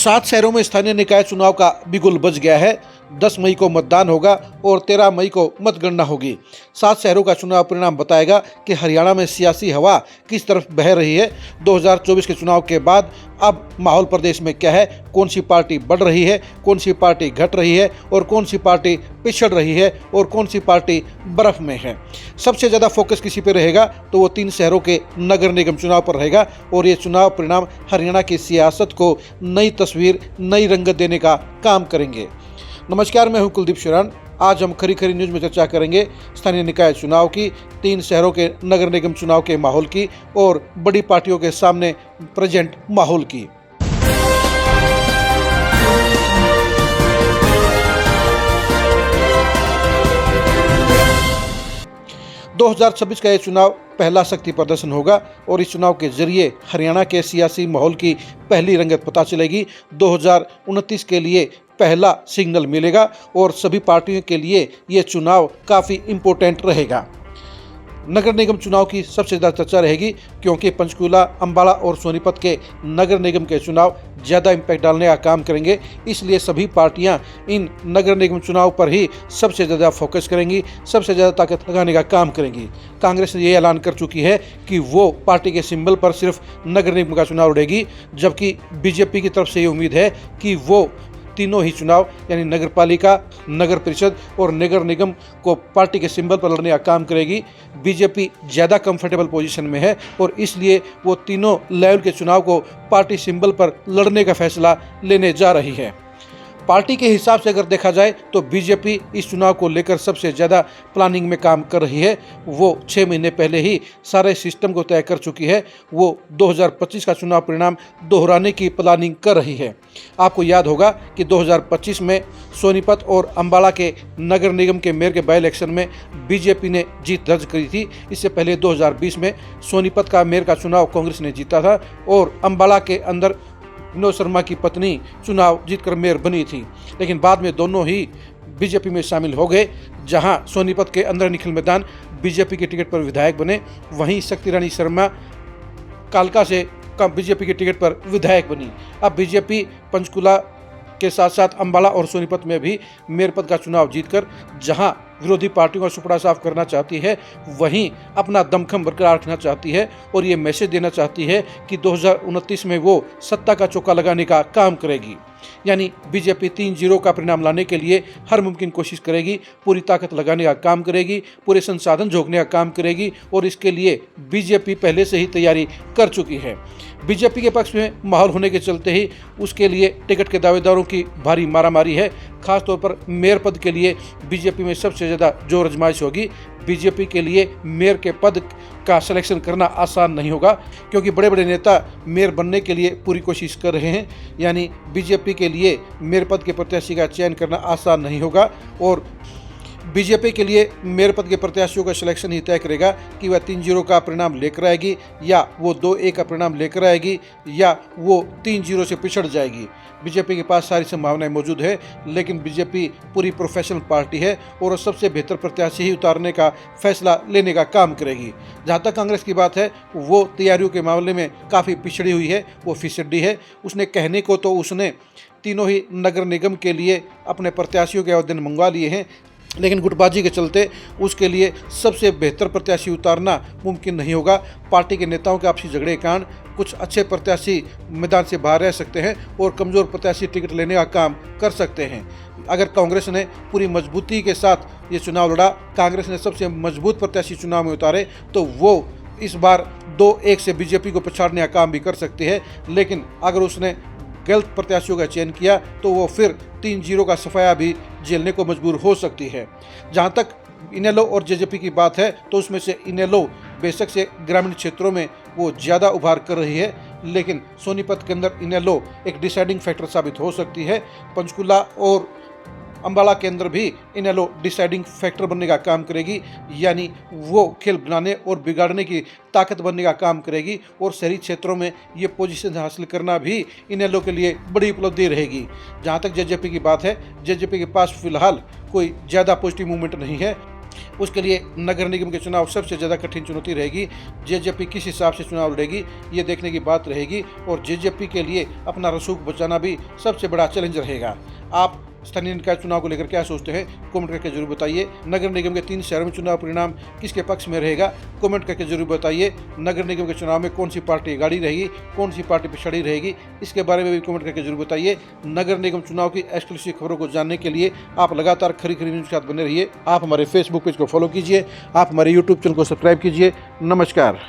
7 शहरों में स्थानीय निकाय चुनाव का बिगुल बज गया है। 10 मई को मतदान होगा और 13 मई को मतगणना होगी। 7 शहरों का चुनाव परिणाम बताएगा कि हरियाणा में सियासी हवा किस तरफ बह रही है। 2024 के चुनाव के बाद अब माहौल प्रदेश में क्या है, कौन सी पार्टी बढ़ रही है, कौन सी पार्टी घट रही है और कौन सी पार्टी पिछड़ रही है और कौन सी पार्टी बर्फ में है। सबसे ज़्यादा फोकस किसी पे रहेगा तो वो 3 शहरों के नगर निगम चुनाव पर रहेगा और ये चुनाव परिणाम हरियाणा की सियासत को नई तस्वीर, नई रंगत देने का काम करेंगे। नमस्कार, मैं हूं कुलदीप शिरान। आज हम खरी खरी न्यूज़ में चर्चा करेंगे स्थानीय निकाय चुनाव की, 3 शहरों के नगर निगम चुनाव के माहौल की और बड़ी पार्टियों के सामने प्रेजेंट माहौल की। दो 2026 का ये चुनाव पहला शक्ति प्रदर्शन होगा और इस चुनाव के जरिए हरियाणा के सियासी माहौल की पहली रंगत पता चलेगी। 2029 के लिए पहला सिग्नल मिलेगा और सभी पार्टियों के लिए ये चुनाव काफ़ी इम्पोर्टेंट रहेगा। नगर निगम चुनाव की सबसे ज़्यादा चर्चा रहेगी क्योंकि पंचकूला, अंबाला और सोनीपत के नगर निगम के चुनाव ज़्यादा इम्पैक्ट डालने का काम करेंगे। इसलिए सभी पार्टियां इन नगर निगम चुनाव पर ही सबसे ज़्यादा फोकस करेंगी, सबसे ज़्यादा ताकत लगाने का काम करेंगी। कांग्रेस ने ये ऐलान कर चुकी है कि वो पार्टी के सिंबल पर सिर्फ नगर निगम का चुनाव लड़ेगी, जबकि बीजेपी की तरफ से ये उम्मीद है कि वो तीनों ही चुनाव यानी नगर पालिका, नगर परिषद और नगर निगम को पार्टी के सिंबल पर लड़ने का काम करेगी। बीजेपी ज़्यादा कंफर्टेबल पोजीशन में है और इसलिए वो तीनों लेवल के चुनाव को पार्टी सिंबल पर लड़ने का फैसला लेने जा रही है। पार्टी के हिसाब से अगर देखा जाए तो बीजेपी इस चुनाव को लेकर सबसे ज़्यादा प्लानिंग में काम कर रही है। वो 6 महीने पहले ही सारे सिस्टम को तय कर चुकी है। वो 2025 का चुनाव परिणाम दोहराने की प्लानिंग कर रही है। आपको याद होगा कि 2025 में सोनीपत और अंबाला के नगर निगम के मेयर के बाई इलेक्शन में बीजेपी ने जीत दर्ज करी थी। इससे पहले 2020 में सोनीपत का मेयर का चुनाव कांग्रेस ने जीता था और अंबाला के अंदर विनोद शर्मा की पत्नी चुनाव जीतकर मेयर बनी थी, लेकिन बाद में दोनों ही बीजेपी में शामिल हो गए। जहां सोनीपत के अंदर निखिल मैदान बीजेपी के टिकट पर विधायक बने, वहीं शक्ति रानी शर्मा कालका से बीजेपी के टिकट पर विधायक बनी। अब बीजेपी पंचकूला के साथ साथ अंबाला और सोनीपत में भी मेयर पद का चुनाव जीतकर जहां विरोधी पार्टियों का सुपड़ा साफ करना चाहती है, वहीं अपना दमखम बरकरार रखना चाहती है और ये मैसेज देना चाहती है कि 2029 में वो सत्ता का चौका लगाने का काम करेगी। यानी बीजेपी 3-0 का परिणाम लाने के लिए हर मुमकिन कोशिश करेगी, पूरी ताकत लगाने का काम करेगी, पूरे संसाधन झोंकने का काम करेगी और इसके लिए बीजेपी पहले से ही तैयारी कर चुकी है। बीजेपी के पक्ष में माहौल होने के चलते ही उसके लिए टिकट के दावेदारों की भारी मारामारी है। खासतौर पर मेयर पद के लिए बीजेपी में सबसे ज़्यादा जोर आजमाइश होगी। बीजेपी के लिए मेयर के पद का सिलेक्शन करना आसान नहीं होगा क्योंकि बड़े बड़े नेता मेयर बनने के लिए पूरी कोशिश कर रहे हैं। यानी बीजेपी के लिए मेयर पद के प्रत्याशी का चयन करना आसान नहीं होगा और बीजेपी के लिए मेयर पद के प्रत्याशियों का सिलेक्शन ही तय करेगा कि वह 3-0 का परिणाम लेकर आएगी या वो 2-1 का परिणाम लेकर आएगी या वो 3-0 से पिछड़ जाएगी। बीजेपी के पास सारी संभावनाएं मौजूद है, लेकिन बीजेपी पूरी प्रोफेशनल पार्टी है और सबसे बेहतर प्रत्याशी ही उतारने का फैसला लेने का काम करेगी। जहां तक कांग्रेस की बात है, वो तैयारियों के मामले में काफ़ी पिछड़ी हुई है, वो फिसड्डी है। उसने कहने को तो उसने तीनों ही नगर निगम के लिए अपने प्रत्याशियों के आवेदन मंगवा लिए हैं, लेकिन गुटबाजी के चलते उसके लिए सबसे बेहतर प्रत्याशी उतारना मुमकिन नहीं होगा। पार्टी के नेताओं के आपसी झगड़े के कारण कुछ अच्छे प्रत्याशी मैदान से बाहर रह सकते हैं और कमज़ोर प्रत्याशी टिकट लेने का काम कर सकते हैं। अगर कांग्रेस ने पूरी मजबूती के साथ ये चुनाव लड़ा, कांग्रेस ने सबसे मजबूत प्रत्याशी चुनाव में उतारे, तो वो इस बार 2-1 से बीजेपी को पछाड़ने का काम भी कर सकती है। लेकिन अगर उसने गलत प्रत्याशियों का चयन किया तो वो फिर 3-0 का सफाया भी झेलने को मजबूर हो सकती है। जहां तक इनेलो और जेजेपी की बात है तो उसमें से इनेलो बेशक से ग्रामीण क्षेत्रों में वो ज़्यादा उभार कर रही है, लेकिन सोनीपत के अंदर इनेलो एक डिसाइडिंग फैक्टर साबित हो सकती है। पंचकूला और अंबाला के अंदर भी इनेलो डिसाइडिंग फैक्टर बनने का काम करेगी, यानी वो खेल बनाने और बिगाड़ने की ताकत बनने का काम करेगी और शहरी क्षेत्रों में ये पोजीशन हासिल करना भी इनेलो के लिए बड़ी उपलब्धि रहेगी। जहाँ तक जेजेपी की बात है, जेजेपी के पास फिलहाल कोई ज़्यादा पॉजिटिव मूवमेंट नहीं है। उसके लिए नगर निगम के चुनाव सबसे ज़्यादा कठिन चुनौती रहेगी। जेजेपी किस हिसाब से चुनाव लड़ेगी, ये देखने की बात रहेगी और जेजेपी के लिए अपना रसूख बचाना भी सबसे बड़ा चैलेंज रहेगा। आप स्थानीय निकाय चुनाव को लेकर क्या सोचते हैं, कमेंट करके जरूर बताइए। नगर निगम के 3 शहरों में चुनाव परिणाम किसके पक्ष में रहेगा, कमेंट करके जरूर बताइए। नगर निगम के चुनाव में कौन सी पार्टी आगाड़ी रहेगी, कौन सी पार्टी पिछड़ी रहेगी, इसके बारे में भी कमेंट करके जरूर बताइए। नगर निगम चुनाव की एक्सक्लूसिव खबरों को जानने के लिए आप लगातार खरी न्यूज़ के साथ बने रहिए। आप हमारे फेसबुक पेज को फॉलो कीजिए, आप हमारे यूट्यूब चैनल को सब्सक्राइब कीजिए। नमस्कार।